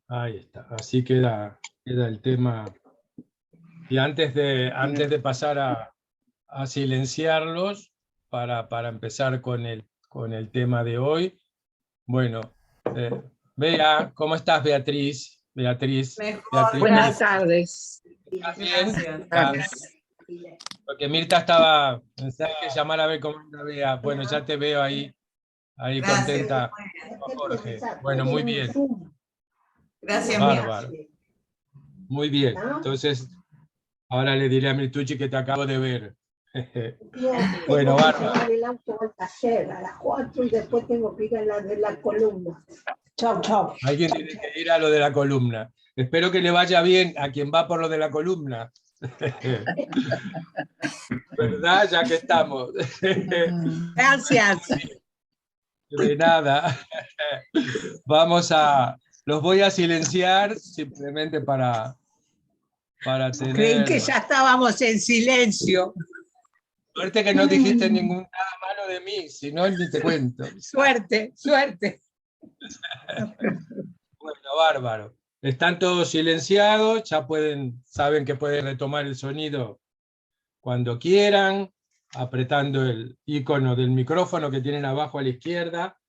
Ahí está. Así queda el tema. Y antes de pasar a silenciarlos, para empezar con el tema de hoy, bueno, Bea, ¿cómo estás, Beatriz? Mejor, Buenas gracias. tardes. ¿Estás bien? Gracias. Porque Mirta estaba, pensaba que llamar a ver cómo anda Bea. Bueno, ya te veo ahí Gracias. contenta, Jorge. Bueno, muy bien. Gracias, Bárbaro. Muy bien. Entonces, ahora le diré a Mirtucci que te acabo de ver. Bueno, bárbaro. El auto al taller a las 4 y después tengo que ir a la de la columna. Chao, chao. Alguien tiene que ir a lo de la columna. Espero que le vaya bien a quien va por lo de la columna. ¿Verdad? Ya que estamos. Gracias. De nada. Los voy a silenciar simplemente para tener... Creí que ya estábamos en silencio. Suerte que no dijiste ningún nada malo de mí, si no, ni te cuento. Suerte, suerte. Bueno, bárbaro. Están todos silenciados, ya saben que pueden retomar el sonido cuando quieran, apretando el icono del micrófono que tienen abajo a la izquierda,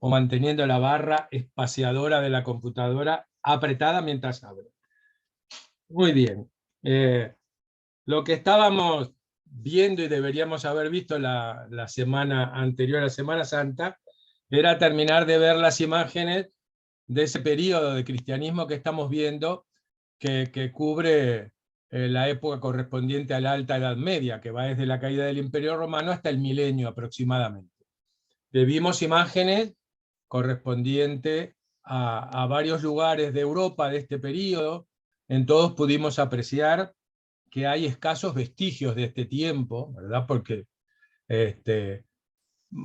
o manteniendo la barra espaciadora de la computadora apretada mientras hablo. Muy bien. Lo que estábamos viendo y deberíamos haber visto la semana anterior a Semana Santa era terminar de ver las imágenes de ese periodo de cristianismo que estamos viendo, que cubre la época correspondiente a la Alta Edad Media, que va desde la caída del Imperio Romano hasta el milenio aproximadamente. Vimos imágenes correspondientes a varios lugares de Europa de este periodo. En todos pudimos apreciar que hay escasos vestigios de este tiempo, ¿verdad? Porque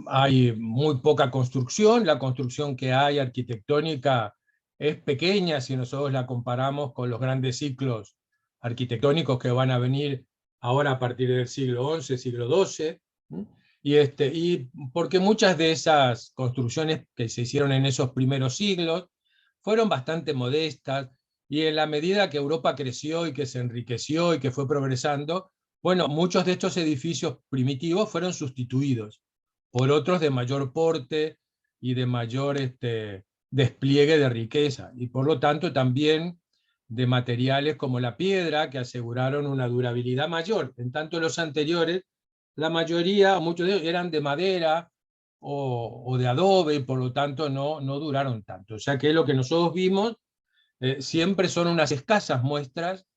hay muy poca construcción, la construcción que hay arquitectónica es pequeña si nosotros la comparamos con los grandes ciclos arquitectónicos que van a venir ahora a partir del siglo XI, siglo XII, y porque muchas de esas construcciones que se hicieron en esos primeros siglos fueron bastante modestas, y en la medida que Europa creció y que se enriqueció y que fue progresando, bueno, muchos de estos edificios primitivos fueron sustituidos por otros de mayor porte y de mayor despliegue de riqueza, y por lo tanto también de materiales como la piedra, que aseguraron una durabilidad mayor. En tanto los anteriores, la mayoría, muchos de ellos eran de madera o de adobe, y por lo tanto no duraron tanto. O sea que lo que nosotros vimos siempre son unas escasas muestras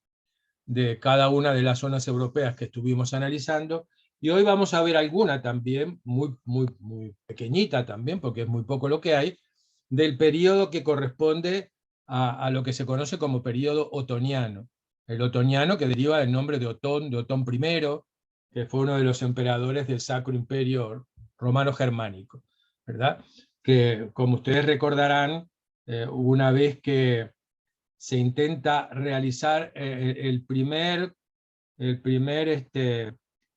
de cada una de las zonas europeas que estuvimos analizando, y hoy vamos a ver alguna también, muy pequeñita también, porque es muy poco lo que hay, del periodo que corresponde a lo que se conoce como periodo otoniano. El otoniano, que deriva del nombre de Otón I, que fue uno de los emperadores del Sacro Imperio Romano Germánico, ¿verdad? Que, como ustedes recordarán, una vez que se intenta realizar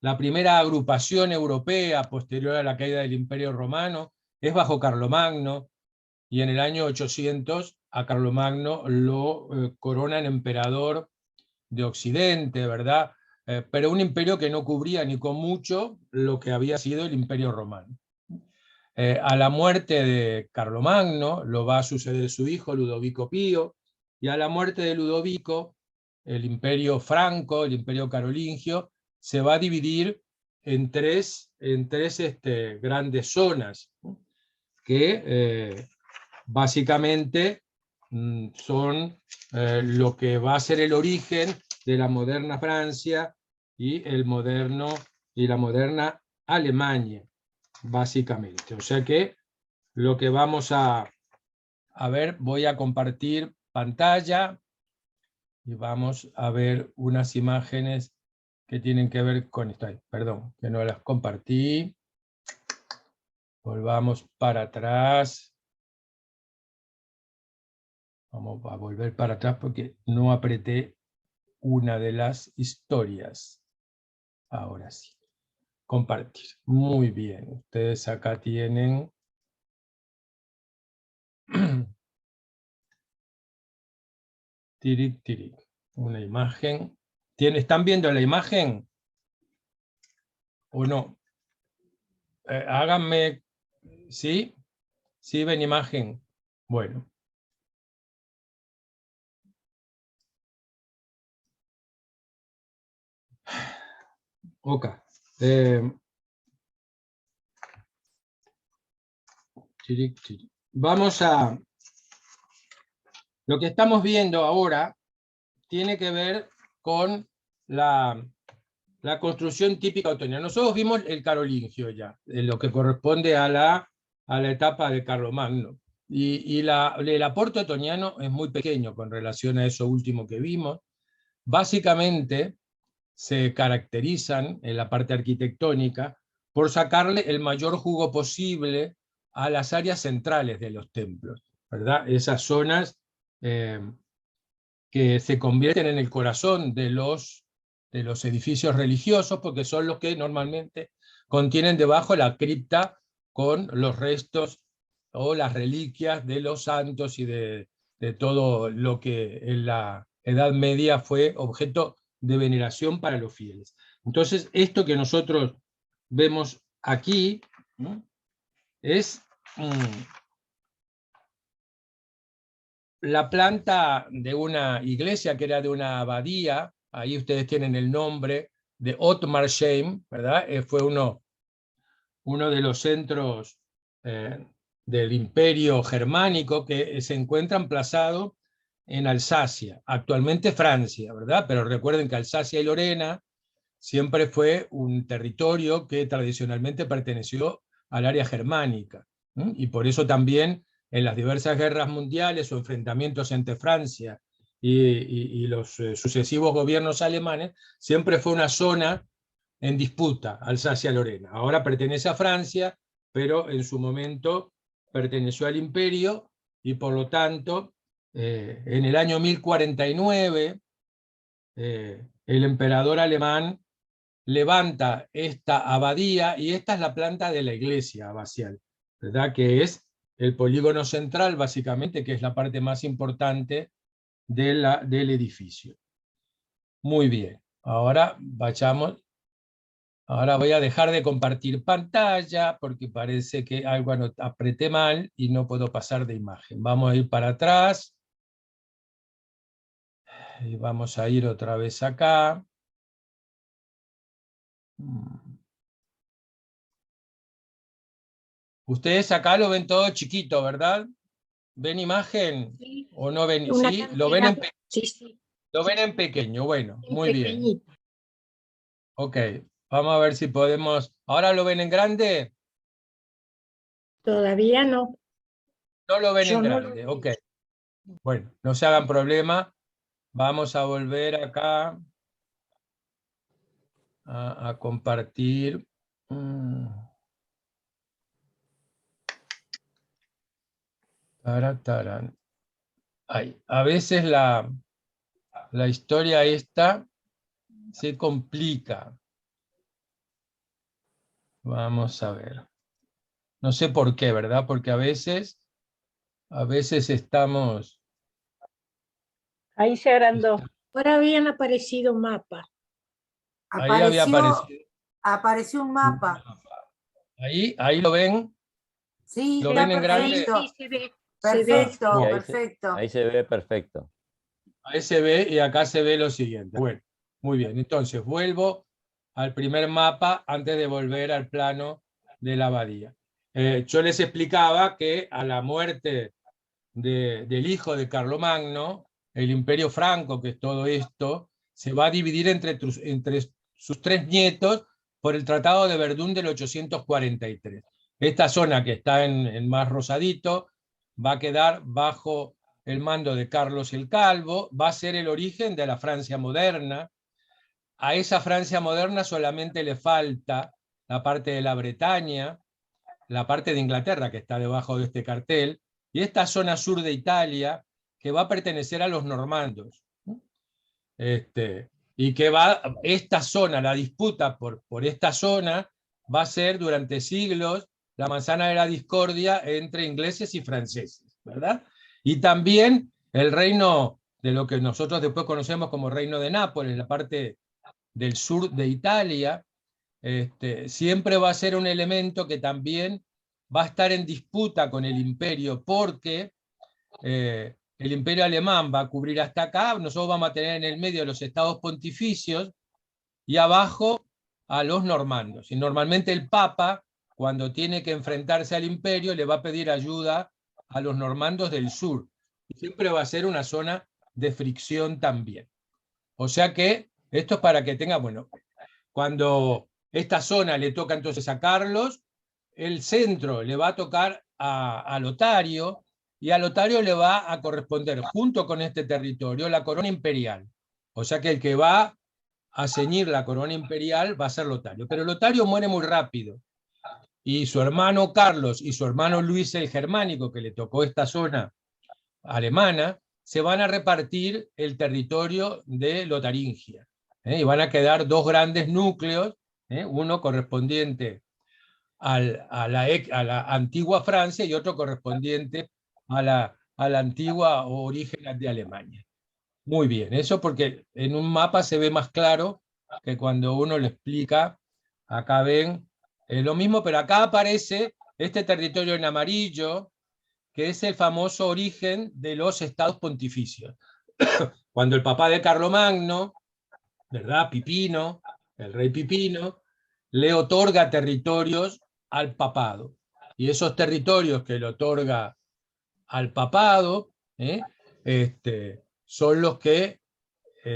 la primera agrupación europea posterior a la caída del Imperio Romano, es bajo Carlomagno, y en el año 800 a Carlomagno lo coronan emperador de Occidente, ¿verdad? Pero un imperio que no cubría ni con mucho lo que había sido el Imperio Romano. A la muerte de Carlomagno lo va a suceder su hijo Ludovico Pío, y a la muerte de Ludovico, el imperio franco, el imperio carolingio, se va a dividir en tres grandes zonas, que básicamente son lo que va a ser el origen de la moderna Francia y la moderna Alemania, básicamente. O sea que lo que vamos a ver, voy a compartir pantalla y vamos a ver unas imágenes que tienen que ver con esto. Perdón, que no las compartí. Volvamos para atrás. Vamos a volver para atrás porque no apreté una de las historias. Ahora sí. Compartir. Muy bien. Ustedes acá tienen Tiric, tiric. Una imagen. ¿Están viendo la imagen? ¿O no? Háganme... ¿Sí? ¿Sí ven imagen? Bueno. Ok. Tiric, tiric. Vamos a... Lo que estamos viendo ahora tiene que ver con la construcción típica otoñal. Nosotros vimos el carolingio ya, lo que corresponde a la etapa de Carlomagno. Y el aporte otoniano es muy pequeño con relación a eso último que vimos. Básicamente se caracterizan en la parte arquitectónica por sacarle el mayor jugo posible a las áreas centrales de los templos, ¿verdad? Esas zonas que se convierten en el corazón de los edificios religiosos, porque son los que normalmente contienen debajo la cripta con los restos o las reliquias de los santos y de todo lo que en la Edad Media fue objeto de veneración para los fieles. Entonces, esto que nosotros vemos aquí, ¿no?, es la planta de una iglesia que era de una abadía. Ahí ustedes tienen el nombre de Ottmarsheim, ¿verdad? Fue uno de los centros del imperio germánico que se encuentra emplazado en Alsacia, actualmente Francia, ¿verdad? Pero recuerden que Alsacia y Lorena siempre fue un territorio que tradicionalmente perteneció al área germánica, ¿sí? Y por eso también en las diversas guerras mundiales o enfrentamientos entre Francia y los sucesivos gobiernos alemanes, siempre fue una zona en disputa, Alsacia-Lorena. Ahora pertenece a Francia, pero en su momento perteneció al imperio, y por lo tanto, en el año 1049, el emperador alemán levanta esta abadía, y esta es la planta de la iglesia abacial, ¿verdad? Que es el polígono central, básicamente, que es la parte más importante del edificio. Muy bien, ahora vayamos. Ahora voy a dejar de compartir pantalla porque parece que algo apreté mal y no puedo pasar de imagen. Vamos a ir para atrás. Y vamos a ir otra vez acá. Ustedes acá lo ven todo chiquito, ¿verdad? ¿Ven imagen? Sí. ¿O no ven? Una ¿Sí? sí. Lo ven en pequeño. Bueno, muy bien. Pequeñito. Ok, vamos a ver si podemos... ¿Ahora lo ven en grande? Todavía no. No lo ven Yo en no grande, lo ok. Bueno, no se hagan problema. Vamos a volver acá a compartir. Ay, a veces la historia esta se complica. Vamos a ver. No sé por qué, ¿verdad? Porque a veces estamos... Ahí se agrandó. Ahora habían aparecido mapas. Ahí había aparecido. Apareció un mapa. Ahí lo ven. Sí, ¿Lo está ven en grande? perfecto. Sí, se ve. Perfecto, Bueno. perfecto. Ahí se ve perfecto. Ahí se ve, y acá se ve lo siguiente. Bueno, muy bien. Entonces, vuelvo al primer mapa antes de volver al plano de la abadía. Yo les explicaba que a la muerte del hijo de Carlomagno, el imperio franco, que es todo esto, se va a dividir entre sus tres nietos por el Tratado de Verdún del 843. Esta zona que está en más rosadito va a quedar bajo el mando de Carlos el Calvo, va a ser el origen de la Francia moderna. A esa Francia moderna solamente le falta la parte de la Bretaña, la parte de Inglaterra que está debajo de este cartel, y esta zona sur de Italia que va a pertenecer a los normandos. Y que esta zona, la disputa por esta zona, va a ser durante siglos la manzana de la discordia entre ingleses y franceses, ¿verdad? Y también el reino de lo que nosotros después conocemos como Reino de Nápoles, la parte del sur de Italia, siempre va a ser un elemento que también va a estar en disputa con el imperio, porque el imperio alemán va a cubrir hasta acá, nosotros vamos a tener en el medio los estados pontificios y abajo a los normandos. Y normalmente el Papa, cuando tiene que enfrentarse al imperio, le va a pedir ayuda a los normandos del sur. Y siempre va a ser una zona de fricción también. O sea que esto es para que tenga, bueno, cuando esta zona le toca entonces a Carlos, el centro le va a tocar a Lotario, y a Lotario le va a corresponder, junto con este territorio, la corona imperial. O sea que el que va a ceñir la corona imperial va a ser Lotario. Pero Lotario muere muy rápido. Y su hermano Carlos y su hermano Luis el Germánico, que le tocó esta zona alemana, se van a repartir el territorio de Lotaringia. Y van a quedar dos grandes núcleos, uno correspondiente a la antigua Francia y otro correspondiente a la antigua origen de Alemania. Muy bien, eso porque en un mapa se ve más claro que cuando uno lo explica. Acá ven lo mismo, pero acá aparece este territorio en amarillo, que es el famoso origen de los estados pontificios. Cuando el papá de Carlomagno, ¿verdad? Pipino, el rey Pipino, le otorga territorios al papado. Y esos territorios que le otorga al papado, son los que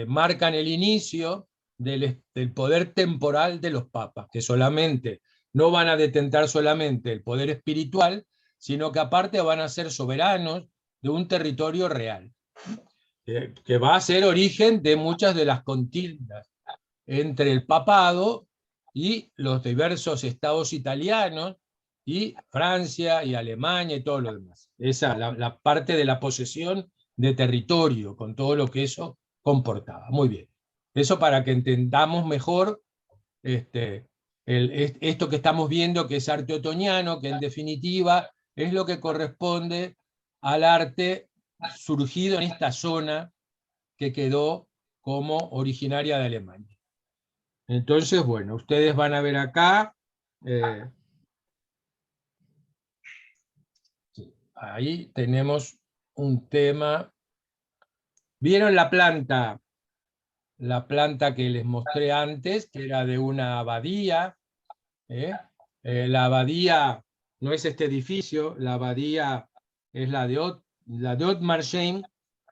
marcan el inicio del poder temporal de los papas, que solamente no van a detentar solamente el poder espiritual, sino que aparte van a ser soberanos de un territorio real, que va a ser origen de muchas de las contiendas entre el papado y los diversos estados italianos, y Francia y Alemania y todo lo demás. Esa, la parte de la posesión de territorio, con todo lo que eso comportaba. Muy bien. Eso para que entendamos mejor esto que estamos viendo, que es arte otoniano, que en definitiva es lo que corresponde al arte surgido en esta zona que quedó como originaria de Alemania. Entonces, bueno, ustedes van a ver acá, ahí tenemos un tema. ¿Vieron la planta? La planta que les mostré antes, que era de una abadía. La abadía no es este edificio, la abadía es la de Ottmarsheim,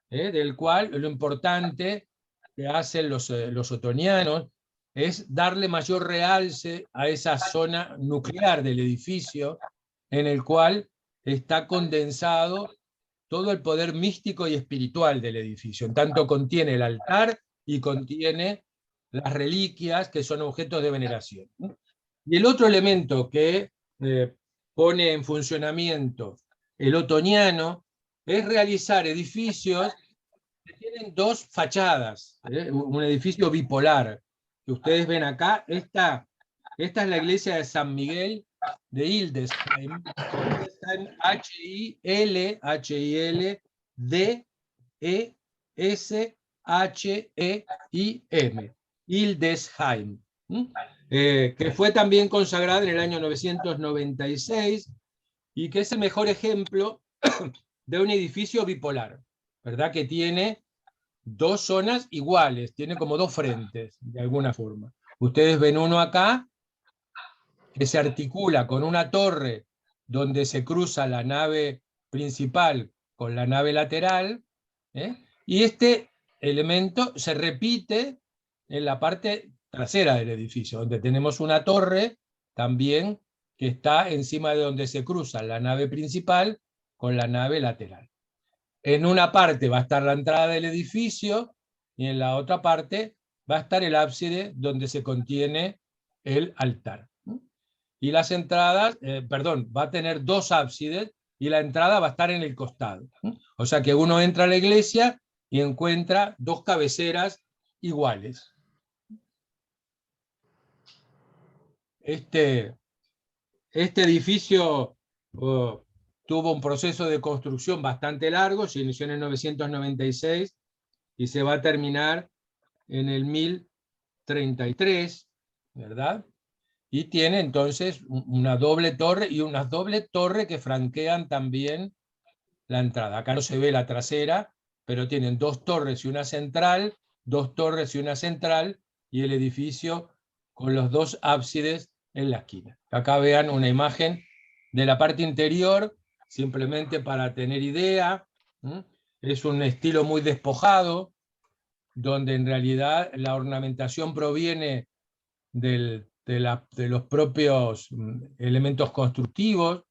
del cual lo importante que hacen los otonianos es darle mayor realce a esa zona nuclear del edificio, en el cual está condensado todo el poder místico y espiritual del edificio. En tanto contiene el altar y contiene las reliquias que son objetos de veneración. Y el otro elemento que pone en funcionamiento el otoniano es realizar edificios que tienen dos fachadas, un edificio bipolar, que ustedes ven acá. Esta es la iglesia de San Miguel de Hildesheim, Hildesheim, Hildesheim, que fue también consagrada en el año 996 y que es el mejor ejemplo de un edificio bipolar, ¿verdad? Que tiene dos zonas iguales, tiene como dos frentes, de alguna forma. Ustedes ven uno acá, que se articula con una torre donde se cruza la nave principal con la nave lateral, y este elemento se repite en la parte trasera del edificio, donde tenemos una torre también que está encima de donde se cruza la nave principal con la nave lateral. En una parte va a estar la entrada del edificio y en la otra parte va a estar el ábside donde se contiene el altar. Y las entradas, va a tener dos ábsides y la entrada va a estar en el costado. O sea que uno entra a la iglesia y encuentra dos cabeceras iguales. Este edificio tuvo un proceso de construcción bastante largo, se inició en el 996 y se va a terminar en el 1033, ¿verdad? Y tiene entonces una doble torre y una doble torre que franquean también la entrada. Acá no se ve la trasera, pero tienen dos torres y una central, dos torres y una central, y el edificio con los dos ábsides en la esquina. Acá vean una imagen de la parte interior, simplemente para tener idea. Es un estilo muy despojado, donde en realidad la ornamentación proviene de los propios elementos constructivos,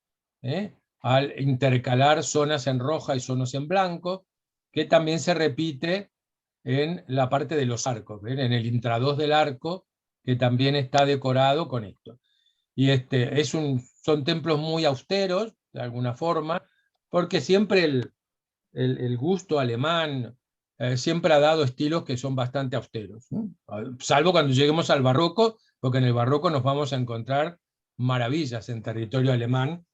al intercalar zonas en roja y zonas en blanco, que también se repite en la parte de los arcos, ¿ven? En el intradós del arco, que también está decorado con esto. Y son templos muy austeros, de alguna forma, porque siempre el gusto alemán siempre ha dado estilos que son bastante austeros, ¿no? Salvo cuando lleguemos al barroco, porque en el barroco nos vamos a encontrar maravillas en territorio alemán,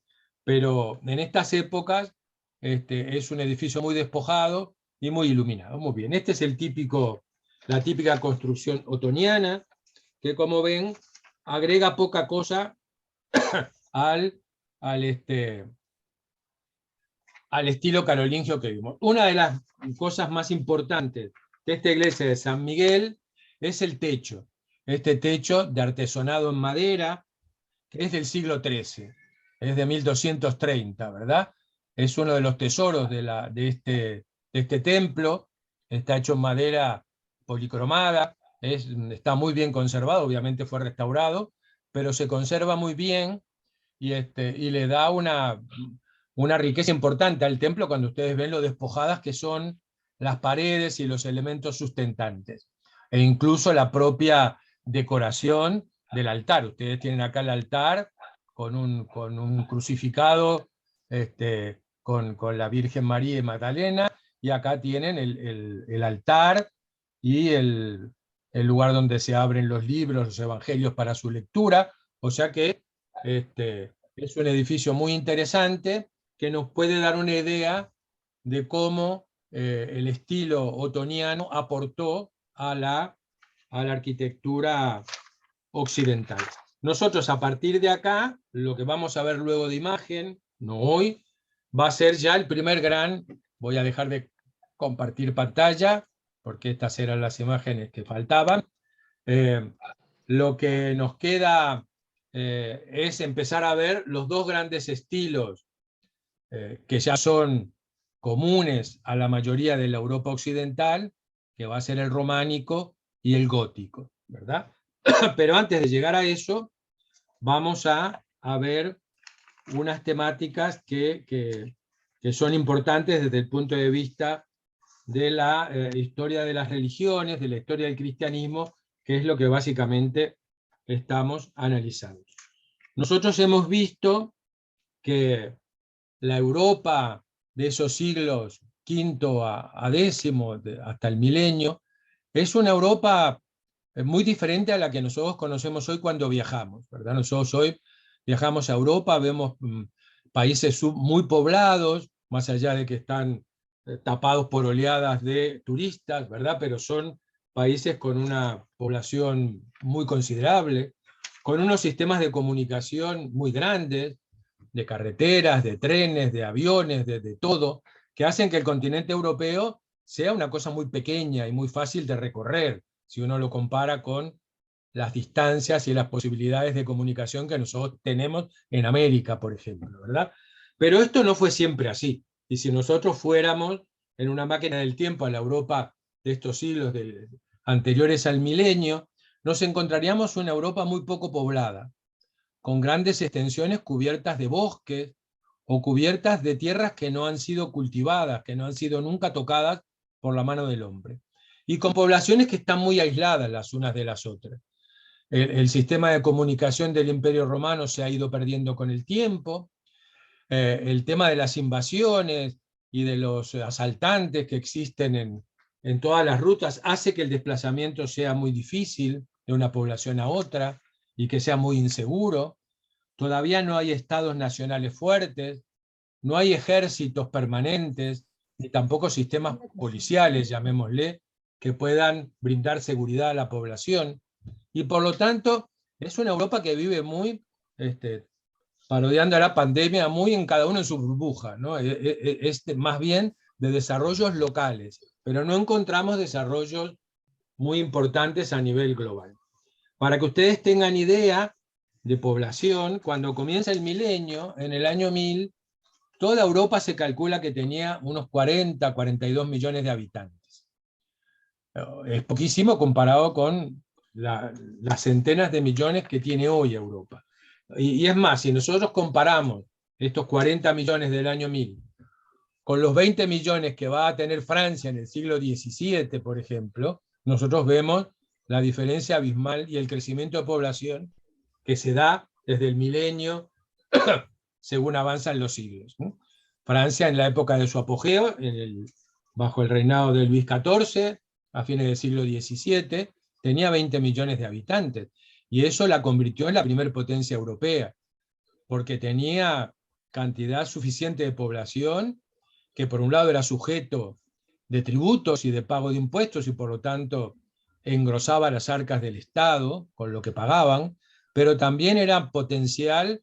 pero en estas épocas es un edificio muy despojado y muy iluminado. Muy bien, este es la típica construcción otoniana, que como ven, agrega poca cosa al estilo carolingio que vimos. Una de las cosas más importantes de esta iglesia de San Miguel es el techo. Este techo de artesonado en madera, que es del siglo XIII, es de 1230, ¿verdad? Es uno de los tesoros de este templo, está hecho en madera policromada, está muy bien conservado, obviamente fue restaurado, pero se conserva muy bien y le da una riqueza importante al templo cuando ustedes ven lo despojadas que son las paredes y los elementos sustentantes, e incluso la propia decoración del altar. Ustedes tienen acá el altar con un crucificado con la Virgen María y Magdalena, y acá tienen el altar y el lugar donde se abren los libros, los evangelios para su lectura, o sea que es un edificio muy interesante que nos puede dar una idea de cómo el estilo otoniano aportó a la arquitectura occidental. Nosotros a partir de acá, lo que vamos a ver luego de imagen, no hoy, va a ser ya el primer voy a dejar de compartir pantalla, porque estas eran las imágenes que faltaban. Lo que nos queda es empezar a ver los dos grandes estilos que ya son comunes a la mayoría de la Europa occidental, que va a ser el románico y el gótico, ¿verdad? Pero antes de llegar a eso, vamos a ver unas temáticas que son importantes desde el punto de vista de la historia de las religiones, de la historia del cristianismo, que es lo que básicamente estamos analizando. Nosotros hemos visto que la Europa de esos siglos V a X, hasta el milenio, es una Europa muy diferente a la que nosotros conocemos hoy cuando viajamos, ¿verdad? Nosotros hoy viajamos a Europa, vemos países muy poblados, más allá de que están tapados por oleadas de turistas, ¿verdad? Pero son países con una población muy considerable, con unos sistemas de comunicación muy grandes, de carreteras, de trenes, de aviones, de todo, que hacen que el continente europeo sea una cosa muy pequeña y muy fácil de recorrer, si uno lo compara con las distancias y las posibilidades de comunicación que nosotros tenemos en América, por ejemplo, ¿verdad? Pero esto no fue siempre así. Y si nosotros fuéramos en una máquina del tiempo a la Europa de estos siglos anteriores al milenio, nos encontraríamos una Europa muy poco poblada, con grandes extensiones cubiertas de bosques o cubiertas de tierras que no han sido cultivadas, que no han sido nunca tocadas por la mano del hombre, y con poblaciones que están muy aisladas las unas de las otras. El sistema de comunicación del Imperio Romano se ha ido perdiendo con el tiempo, el tema de las invasiones y de los asaltantes que existen en todas las rutas hace que el desplazamiento sea muy difícil de una población a otra y que sea muy inseguro. Todavía no hay estados nacionales fuertes, no hay ejércitos permanentes, ni tampoco sistemas policiales, llamémosle, que puedan brindar seguridad a la población, y por lo tanto es una Europa que vive muy, parodiando a la pandemia, muy en cada uno en su burbuja, ¿no? Más bien de desarrollos locales, pero no encontramos desarrollos muy importantes a nivel global. Para que ustedes tengan idea de población, cuando comienza el milenio, en el año 1000, toda Europa se calcula que tenía unos 40, 42 millones de habitantes. Es poquísimo comparado con las centenas de millones que tiene hoy Europa. Y es más, si nosotros comparamos estos 40 millones del año 1000 con los 20 millones que va a tener Francia en el siglo XVII, por ejemplo, nosotros vemos la diferencia abismal y el crecimiento de población que se da desde el milenio según avanzan los siglos, ¿no? Francia en la época de su apogeo, bajo el reinado de Luis XIV, a fines del siglo XVII, tenía 20 millones de habitantes, y eso la convirtió en la primer potencia europea, porque tenía cantidad suficiente de población, que por un lado era sujeto de tributos y de pago de impuestos, y por lo tanto engrosaba las arcas del Estado con lo que pagaban, pero también eran potenciales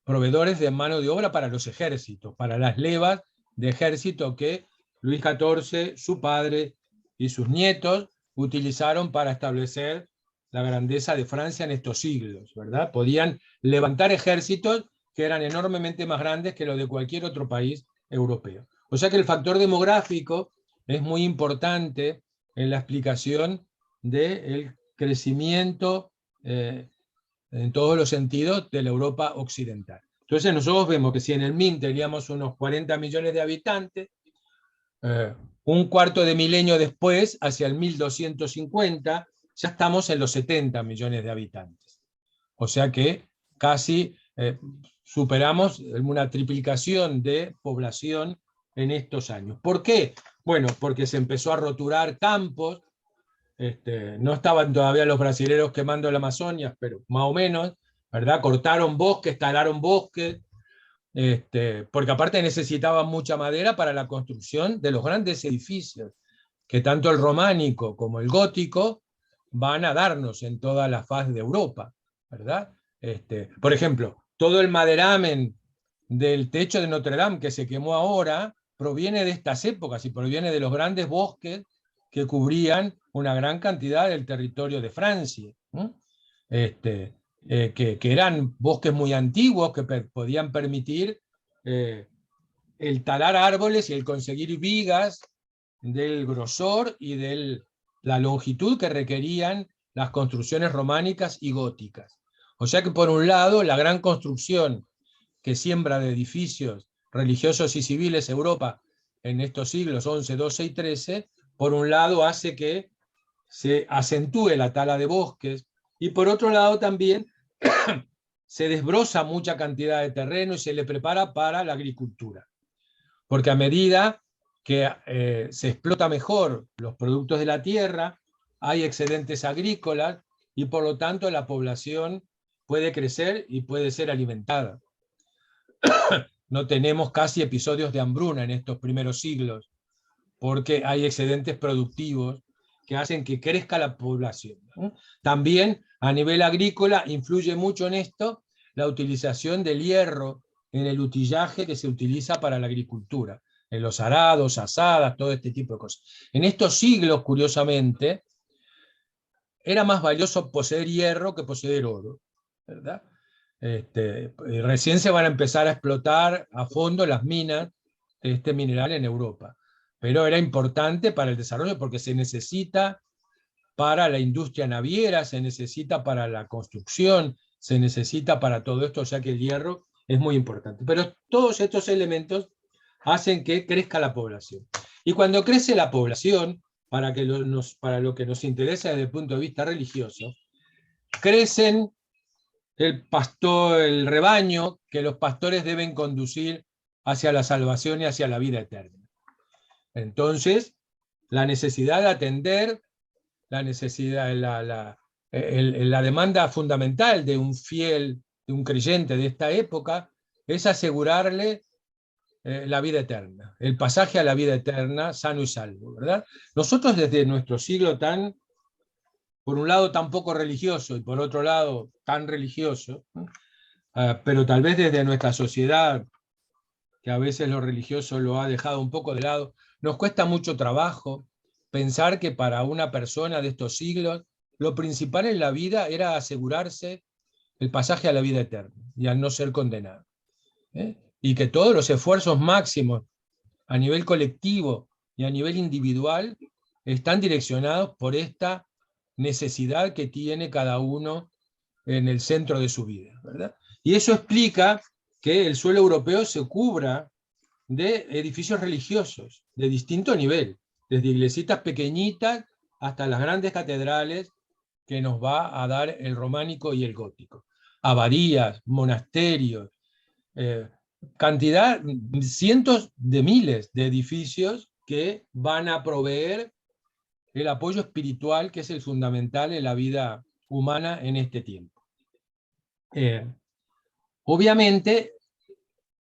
proveedores de mano de obra para los ejércitos, para las levas de ejército que Luis XIV, su padre y sus nietos utilizaron para establecer la grandeza de Francia en estos siglos, ¿verdad? Podían levantar ejércitos que eran enormemente más grandes que los de cualquier otro país europeo. O sea que el factor demográfico es muy importante en la explicación del crecimiento en todos los sentidos de la Europa occidental. Entonces nosotros vemos que si en el MIN teníamos unos 40 millones de habitantes, un cuarto de milenio después, hacia el 1250, ya estamos en los 70 millones de habitantes. O sea que casi superamos una triplicación de población en estos años. ¿Por qué? Bueno, porque se empezó a roturar campos, no estaban todavía los brasileros quemando la Amazonia, pero más o menos, ¿verdad? Cortaron bosques, talaron bosques, porque aparte necesitaban mucha madera para la construcción de los grandes edificios, que tanto el románico como el gótico van a darnos en toda la faz de Europa, ¿verdad? Por ejemplo, todo el maderamen del techo de Notre Dame que se quemó ahora proviene de estas épocas y proviene de los grandes bosques que cubrían una gran cantidad del territorio de Francia, ¿no? Que eran bosques muy antiguos que podían permitir el talar árboles y el conseguir vigas del grosor y de la longitud que requerían las construcciones románicas y góticas. O sea que por un lado la gran construcción que siembra de edificios religiosos y civiles Europa en estos siglos XI, XII y XIII, por un lado hace que se acentúe la tala de bosques, y por otro lado también se desbroza mucha cantidad de terreno y se le prepara para la agricultura. Porque a medida que se explota mejor los productos de la tierra, hay excedentes agrícolas y por lo tanto la población puede crecer y puede ser alimentada. No tenemos casi episodios de hambruna en estos primeros siglos, porque hay excedentes productivos que hacen que crezca la población, ¿no? También a nivel agrícola influye mucho en esto la utilización del hierro en el utillaje que se utiliza para la agricultura, en los arados, asadas, todo este tipo de cosas. En estos siglos, curiosamente, era más valioso poseer hierro que poseer oro, ¿verdad? Recién se van a empezar a explotar a fondo las minas de este mineral en Europa, pero era importante para el desarrollo porque se necesita para la industria naviera, se necesita para la construcción, se necesita para todo esto, o sea que el hierro es muy importante. Pero todos estos elementos hacen que crezca la población. Y cuando crece la población, para lo que nos interesa desde el punto de vista religioso, crecen el rebaño que los pastores deben conducir hacia la salvación y hacia la vida eterna. Entonces, la necesidad de atender, la demanda fundamental de un fiel, de un creyente de esta época, es asegurarle la vida eterna, el pasaje a la vida eterna sano y salvo, ¿verdad? Nosotros desde nuestro siglo tan, por un lado tan poco religioso y por otro lado tan religioso, pero tal vez desde nuestra sociedad, que a veces lo religioso lo ha dejado un poco de lado, nos cuesta mucho trabajo pensar que para una persona de estos siglos lo principal en la vida era asegurarse el pasaje a la vida eterna y al no ser condenado. Y que todos los esfuerzos máximos a nivel colectivo y a nivel individual están direccionados por esta necesidad que tiene cada uno en el centro de su vida, ¿verdad? Y eso explica que el suelo europeo se cubra de edificios religiosos de distinto nivel, desde iglesitas pequeñitas hasta las grandes catedrales que nos va a dar el románico y el gótico. Abadías, monasterios, cantidad, cientos de miles de edificios que van a proveer el apoyo espiritual que es el fundamental en la vida humana en este tiempo. Obviamente,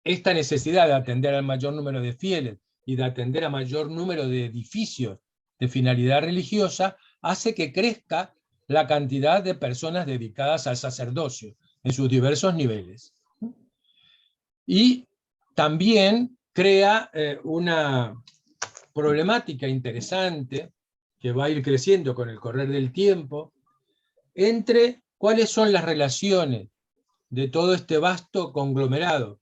esta necesidad de atender al mayor número de fieles y de atender a mayor número de edificios de finalidad religiosa hace que crezca la cantidad de personas dedicadas al sacerdocio en sus diversos niveles. Y también crea una problemática interesante que va a ir creciendo con el correr del tiempo entre cuáles son las relaciones de todo este vasto conglomerado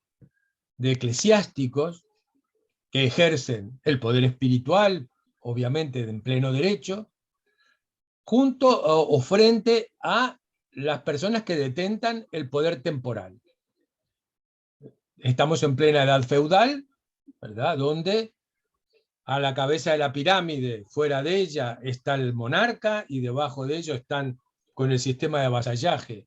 de eclesiásticos que ejercen el poder espiritual, obviamente en pleno derecho, junto o frente a las personas que detentan el poder temporal. Estamos en plena edad feudal, ¿verdad? Donde a la cabeza de la pirámide, fuera de ella, está el monarca y debajo de ello están, con el sistema de vasallaje,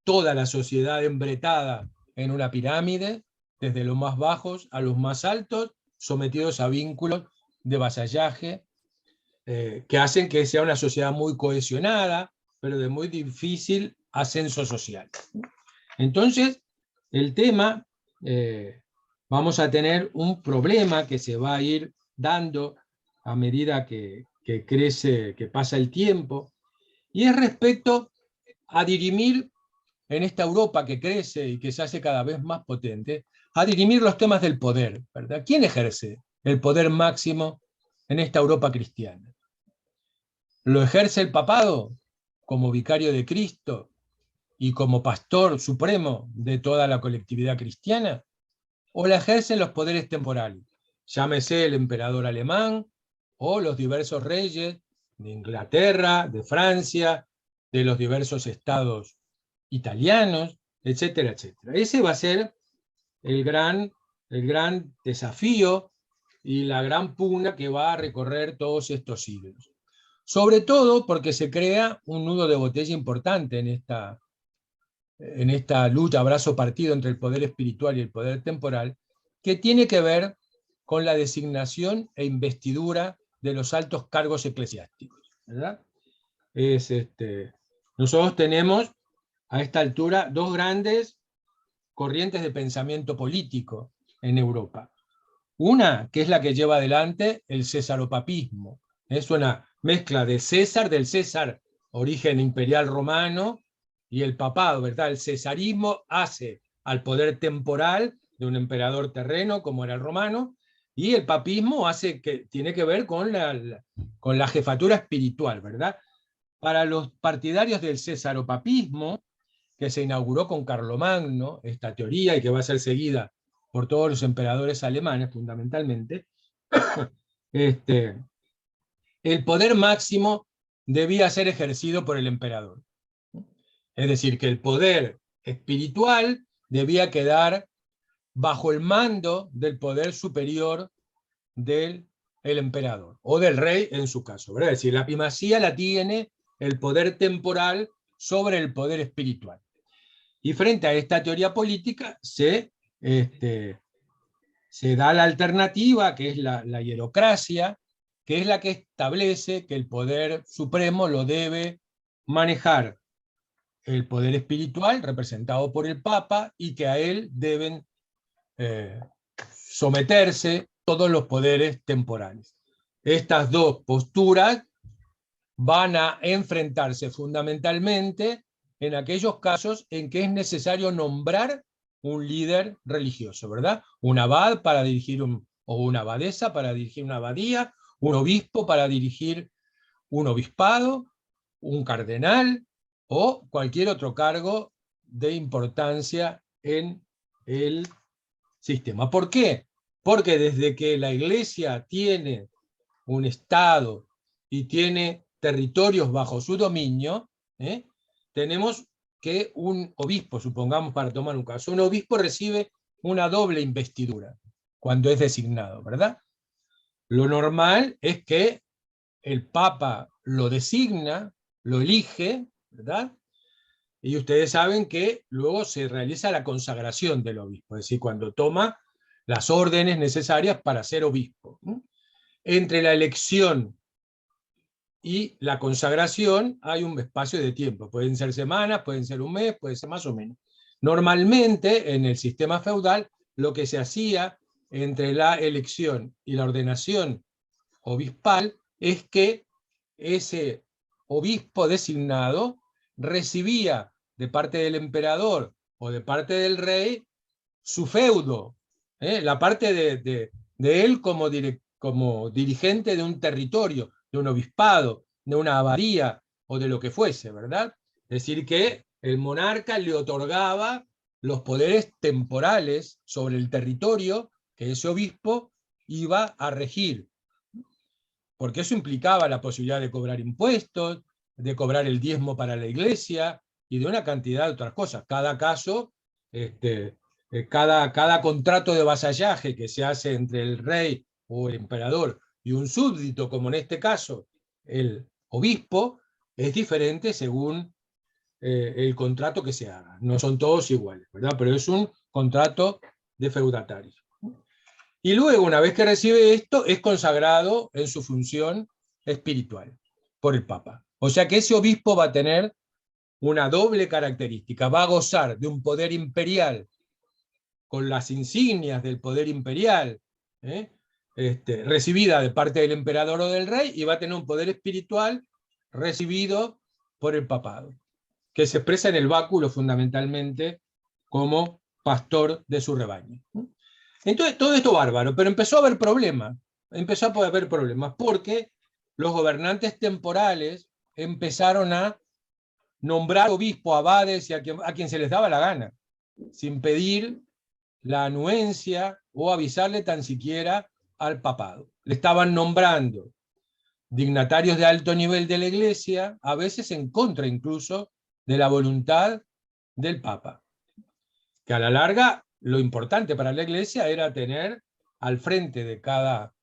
toda la sociedad embretada en una pirámide, desde los más bajos a los más altos, sometidos a vínculos de vasallaje, que hacen que sea una sociedad muy cohesionada, pero de muy difícil ascenso social. Entonces, el tema, vamos a tener un problema que se va a ir dando a medida que crece, que pasa el tiempo, y es respecto a dirimir en esta Europa que crece y que se hace cada vez más potente, a dirimir los temas del poder, ¿verdad? ¿Quién ejerce el poder máximo en esta Europa cristiana? ¿Lo ejerce el papado como vicario de Cristo y como pastor supremo de toda la colectividad cristiana? ¿O la ejercen los poderes temporales? Llámese el emperador alemán o los diversos reyes de Inglaterra, de Francia, de los diversos estados italianos, etcétera, etcétera. Ese va a ser el gran desafío y la gran pugna que va a recorrer todos estos siglos. Sobre todo porque se crea un nudo de botella importante en esta lucha a brazo partido entre el poder espiritual y el poder temporal, que tiene que ver con la designación e investidura de los altos cargos eclesiásticos, ¿verdad? Nosotros tenemos a esta altura dos grandes corrientes de pensamiento político en Europa. Una, que es la que lleva adelante el cesaropapismo. Es una mezcla de César, del César, origen imperial romano, y el papado, ¿verdad? El cesarismo hace al poder temporal de un emperador terreno, como era el romano, y el papismo tiene que ver con la jefatura espiritual, ¿verdad? Para los partidarios del cesaropapismo, que se inauguró con Carlomagno, esta teoría, y que va a ser seguida por todos los emperadores alemanes, fundamentalmente, el poder máximo debía ser ejercido por el emperador. Es decir, que el poder espiritual debía quedar bajo el mando del poder superior del emperador, o del rey en su caso, ¿verdad? Es decir, la primacía la tiene el poder temporal sobre el poder espiritual. Y frente a esta teoría política se da la alternativa, que es la hierocracia, que es la que establece que el poder supremo lo debe manejar el poder espiritual, representado por el Papa, y que a él deben someterse todos los poderes temporales. Estas dos posturas van a enfrentarse fundamentalmente en aquellos casos en que es necesario nombrar un líder religioso, ¿verdad? Un abad para dirigir o una abadesa para dirigir una abadía, un obispo para dirigir un obispado, un cardenal o cualquier otro cargo de importancia en el sistema. ¿Por qué? Porque desde que la Iglesia tiene un Estado y tiene territorios bajo su dominio, tenemos que un obispo, supongamos para tomar un caso, un obispo recibe una doble investidura cuando es designado, ¿verdad? Lo normal es que el Papa lo designa, lo elige, ¿verdad? Y ustedes saben que luego se realiza la consagración del obispo, es decir, cuando toma las órdenes necesarias para ser obispo. Entre la elección y la consagración hay un espacio de tiempo, pueden ser semanas, pueden ser un mes, puede ser más o menos. Normalmente en el sistema feudal lo que se hacía entre la elección y la ordenación obispal es que ese obispo designado recibía de parte del emperador o de parte del rey su feudo, la parte de él como dirigente de un territorio, de un obispado, de una abadía o de lo que fuese, ¿verdad? Es decir, que el monarca le otorgaba los poderes temporales sobre el territorio que ese obispo iba a regir, porque eso implicaba la posibilidad de cobrar impuestos, de cobrar el diezmo para la iglesia y de una cantidad de otras cosas. Cada caso, cada contrato de vasallaje que se hace entre el rey o el emperador y un súbdito, como en este caso el obispo, es diferente según el contrato que se haga. No son todos iguales, ¿verdad? Pero es un contrato de feudatario. Y luego, una vez que recibe esto, es consagrado en su función espiritual por el Papa. O sea que ese obispo va a tener una doble característica, va a gozar de un poder imperial con las insignias del poder imperial, recibida de parte del emperador o del rey, y va a tener un poder espiritual recibido por el papado, que se expresa en el báculo fundamentalmente como pastor de su rebaño. Entonces, todo esto bárbaro, pero empezó a haber problemas, porque los gobernantes temporales empezaron a nombrar obispos, abades y a quien se les daba la gana, sin pedir la anuencia o avisarle tan siquiera al papado. Le estaban nombrando dignatarios de alto nivel de la Iglesia, a veces en contra incluso de la voluntad del Papa, que a la larga lo importante para la Iglesia era tener al frente de cada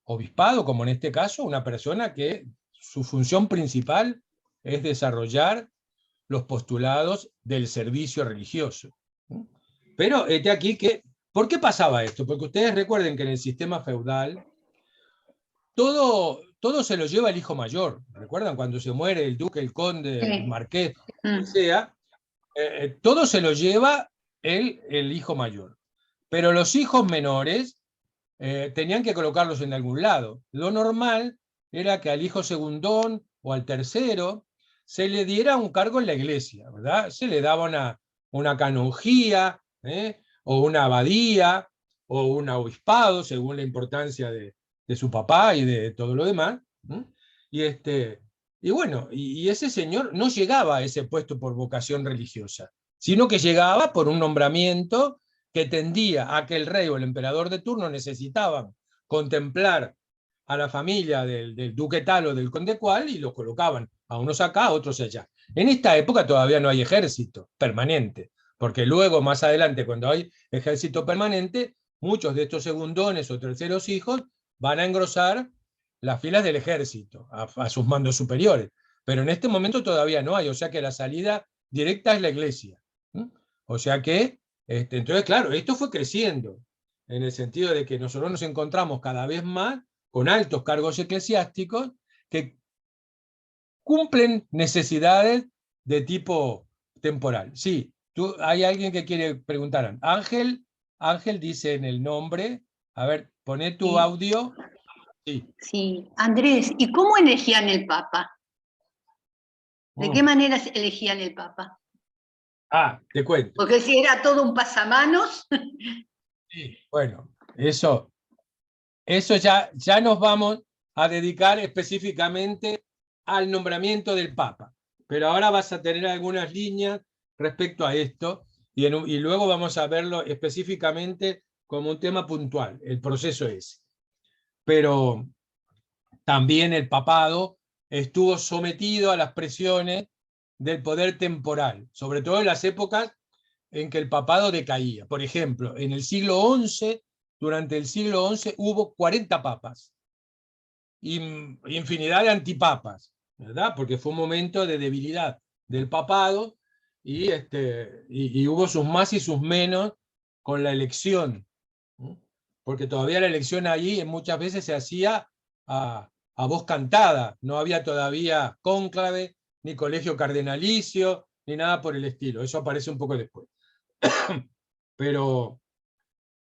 obispado, como en este caso, una persona que su función principal es desarrollar los postulados del servicio religioso. Pero aquí que, ¿por qué pasaba esto? Porque ustedes recuerden que en el sistema feudal todo se lo lleva el hijo mayor. ¿Recuerdan cuando se muere el duque, el conde, el marqués, quien sea? Todo se lo lleva el hijo mayor. Pero los hijos menores tenían que colocarlos en algún lado. Lo normal era que al hijo segundón o al tercero se le diera un cargo en la iglesia, ¿verdad? Se le daba una canonjía, o una abadía, o un obispado, según la importancia de su papá y de todo lo demás. Y bueno, y ese señor no llegaba a ese puesto por vocación religiosa, sino que llegaba por un nombramiento que tendía a que el rey o el emperador de turno necesitaban contemplar a la familia del duque tal o del conde cual, y los colocaban a unos acá, a otros allá. En esta época todavía no hay ejército permanente, porque luego, más adelante, cuando hay ejército permanente, muchos de estos segundones o terceros hijos van a engrosar las filas del ejército, a sus mandos superiores. Pero en este momento todavía no hay, o sea que la salida directa es la iglesia. O sea que, entonces claro, esto fue creciendo, en el sentido de que nosotros nos encontramos cada vez más con altos cargos eclesiásticos que cumplen necesidades de tipo temporal. Sí, hay alguien que quiere preguntar. Ángel, Ángel dice en el nombre, a ver, poné tu Sí. audio. Sí. Sí, Andrés, ¿y cómo elegían el Papa? ¿De qué manera elegían el Papa? Te cuento. Porque si era todo un pasamanos. Sí, bueno, eso ya nos vamos a dedicar específicamente al nombramiento del Papa. Pero ahora vas a tener algunas líneas respecto a esto y luego vamos a verlo específicamente como un tema puntual, el proceso ese. Pero también el papado estuvo sometido a las presiones del poder temporal, sobre todo en las épocas en que el papado decaía. Por ejemplo, en el siglo XI, durante el siglo XI hubo 40 papas, infinidad de antipapas, ¿verdad? Porque fue un momento de debilidad del papado y hubo sus más y sus menos con la elección, ¿no? Porque todavía la elección allí muchas veces se hacía a voz cantada, no había todavía cónclave, ni colegio cardenalicio, ni nada por el estilo, eso aparece un poco después. Pero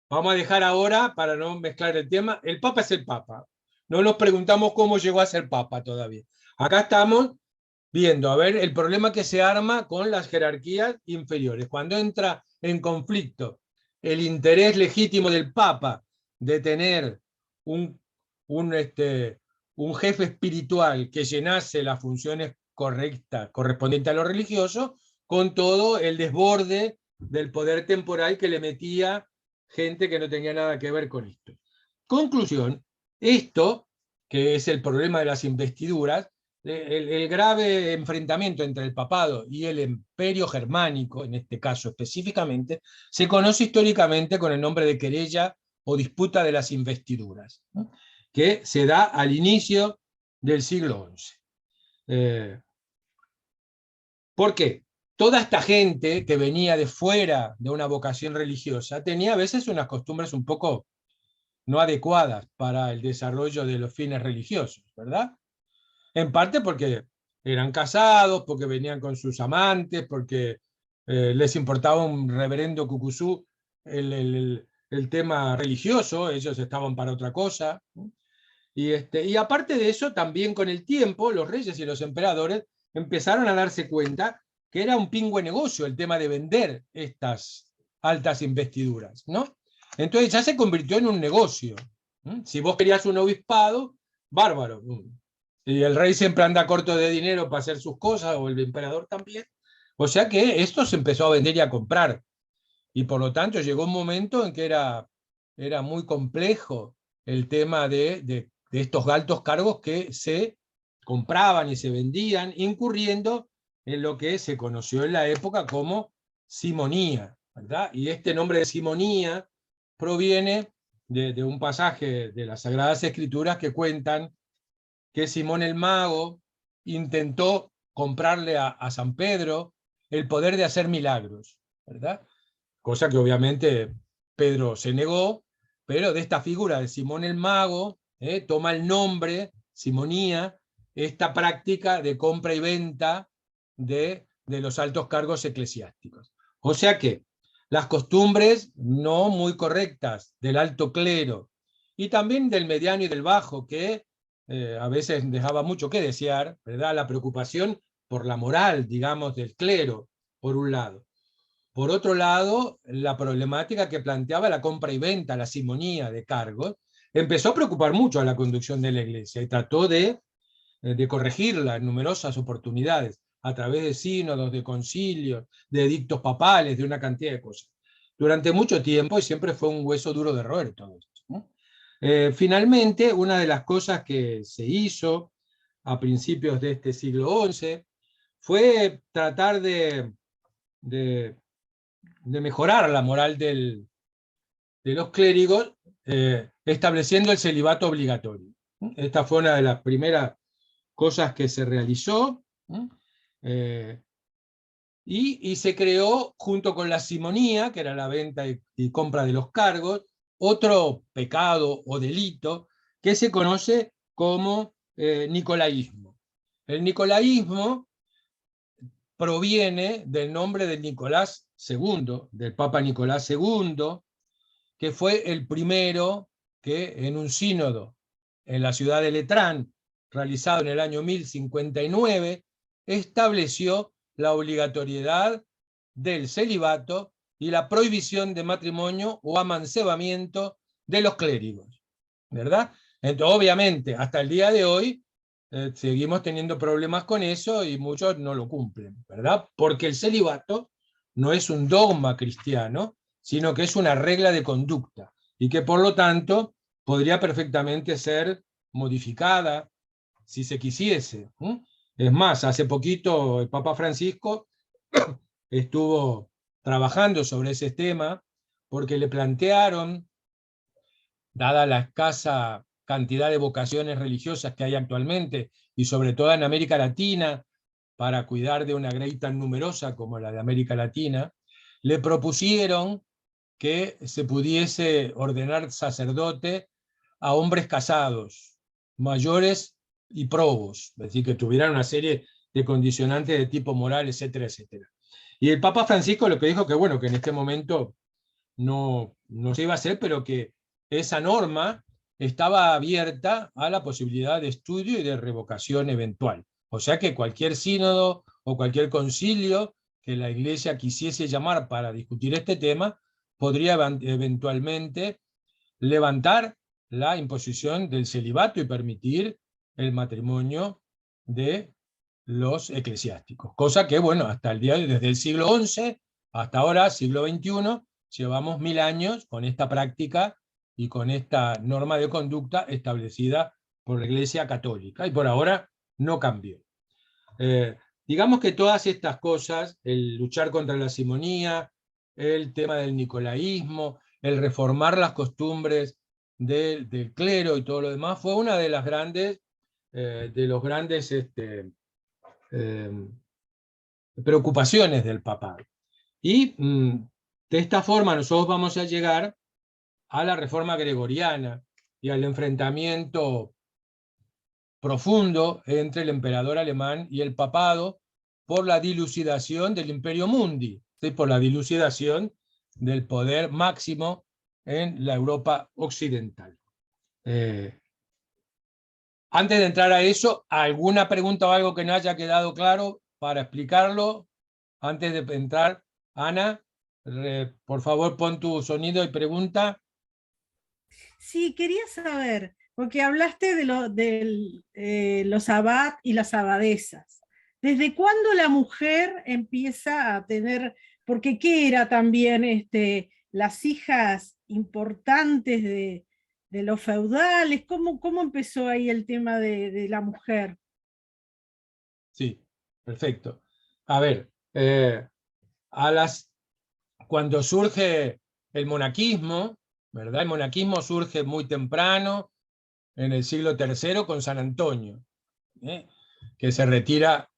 vamos a dejar ahora, para no mezclar el tema, el Papa es el Papa. No nos preguntamos cómo llegó a ser Papa todavía. Acá estamos viendo, a ver, el problema que se arma con las jerarquías inferiores. Cuando entra en conflicto el interés legítimo del Papa de tener un jefe espiritual que llenase las funciones correctas correspondientes a lo religioso, con todo el desborde del poder temporal que le metía gente que no tenía nada que ver con esto. Conclusión, esto, que es el problema de las investiduras, el grave enfrentamiento entre el papado y el imperio germánico, en este caso específicamente, se conoce históricamente con el nombre de querella o disputa de las investiduras, ¿no? Que se da al inicio del siglo XI. ¿Por qué? Toda esta gente que venía de fuera de una vocación religiosa tenía a veces unas costumbres un poco no adecuadas para el desarrollo de los fines religiosos, ¿verdad? En parte porque eran casados, porque venían con sus amantes, porque les importaba un reverendo cucuzú el tema religioso, ellos estaban para otra cosa, ¿no? Y aparte de eso, también con el tiempo, los reyes y los emperadores empezaron a darse cuenta que era un pingüe negocio el tema de vender estas altas investiduras, ¿no? Entonces ya se convirtió en un negocio. Si vos querías un obispado, bárbaro. Y el rey siempre anda corto de dinero para hacer sus cosas, o el emperador también. O sea que esto se empezó a vender y a comprar. Y por lo tanto llegó un momento en que era muy complejo el tema de estos altos cargos que se compraban y se vendían, incurriendo en lo que se conoció en la época como simonía, ¿verdad? Y este nombre de simonía proviene de un pasaje de las Sagradas Escrituras que cuentan que Simón el Mago intentó comprarle a San Pedro el poder de hacer milagros, ¿verdad? Cosa que obviamente Pedro se negó, pero de esta figura de Simón el Mago toma el nombre, simonía, esta práctica de compra y venta de los altos cargos eclesiásticos. O sea que las costumbres no muy correctas del alto clero y también del mediano y del bajo, que a veces dejaba mucho que desear, ¿verdad? La preocupación por la moral, digamos, del clero, por un lado. Por otro lado, la problemática que planteaba la compra y venta, la simonía de cargos, empezó a preocupar mucho a la conducción de la Iglesia y trató de corregirla en numerosas oportunidades, a través de sínodos, de concilios, de edictos papales, de una cantidad de cosas. Durante mucho tiempo, y siempre fue un hueso duro de roer todo esto, ¿no? Finalmente, una de las cosas que se hizo a principios de este siglo XI fue tratar de mejorar la moral de los clérigos, estableciendo el celibato obligatorio. Esta fue una de las primeras cosas que se realizó, y se creó, junto con la simonía, que era la venta y compra de los cargos, otro pecado o delito que se conoce como nicolaísmo. El nicolaísmo proviene del nombre de Nicolás II, del Papa Nicolás II, que fue el primero que en un sínodo en la ciudad de Letrán, realizado en el año 1059, estableció la obligatoriedad del celibato y la prohibición de matrimonio o amancebamiento de los clérigos, ¿verdad? Entonces, obviamente, hasta el día de hoy seguimos teniendo problemas con eso y muchos no lo cumplen, ¿verdad? Porque el celibato no es un dogma cristiano, sino que es una regla de conducta y que por lo tanto podría perfectamente ser modificada si se quisiese. Es más, hace poquito el Papa Francisco estuvo trabajando sobre ese tema porque le plantearon, dada la escasa cantidad de vocaciones religiosas que hay actualmente, y sobre todo en América Latina, para cuidar de una grey tan numerosa como la de América Latina, le propusieron que se pudiese ordenar sacerdote a hombres casados, mayores y probos, es decir, que tuvieran una serie de condicionantes de tipo moral, etcétera, etcétera. Y el Papa Francisco lo que dijo que, bueno, que en este momento no se iba a hacer, pero que esa norma estaba abierta a la posibilidad de estudio y de revocación eventual. O sea que cualquier sínodo o cualquier concilio que la Iglesia quisiese llamar para discutir este tema, podría eventualmente levantar la imposición del celibato y permitir el matrimonio de los eclesiásticos. Cosa que, bueno, hasta el día de hoy, desde el siglo XI hasta ahora, siglo XXI, llevamos 1000 años con esta práctica y con esta norma de conducta establecida por la Iglesia Católica, y por ahora no cambió. Digamos que todas estas cosas, el luchar contra la simonía, el tema del nicolaísmo, el reformar las costumbres del clero y todo lo demás, fue una de las grandes, preocupaciones del papado. Y de esta forma nosotros vamos a llegar a la reforma gregoriana y al enfrentamiento profundo entre el emperador alemán y el papado por la dilucidación del Imperio Mundi, ¿sí? Por la dilucidación del poder máximo en la Europa occidental. Antes de entrar a eso, ¿alguna pregunta o algo que no haya quedado claro para explicarlo? Antes de entrar, Ana, por favor pon tu sonido y pregunta. Sí, quería saber, porque hablaste de los abad y las abadesas. ¿Desde cuándo la mujer empieza a tener, porque qué era también las hijas importantes de los feudales? ¿Cómo empezó ahí el tema de la mujer? Sí, perfecto. A ver, cuando surge el monaquismo, ¿verdad? El monaquismo surge muy temprano, en el siglo III, con San Antonio, que se retira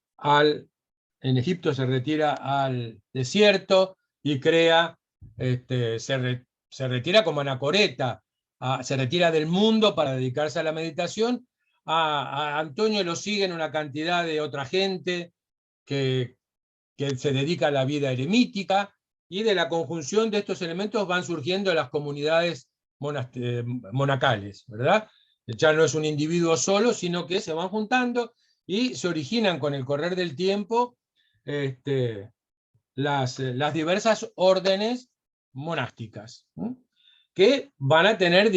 en Egipto se retira al desierto y crea, se retira como anacoreta, se retira del mundo para dedicarse a la meditación. A Antonio lo siguen una cantidad de otra gente que se dedica a la vida eremítica, y de la conjunción de estos elementos van surgiendo las comunidades monacales, ¿verdad? Ya no es un individuo solo, sino que se van juntando y se originan con el correr del tiempo las diversas órdenes monásticas, que van a tener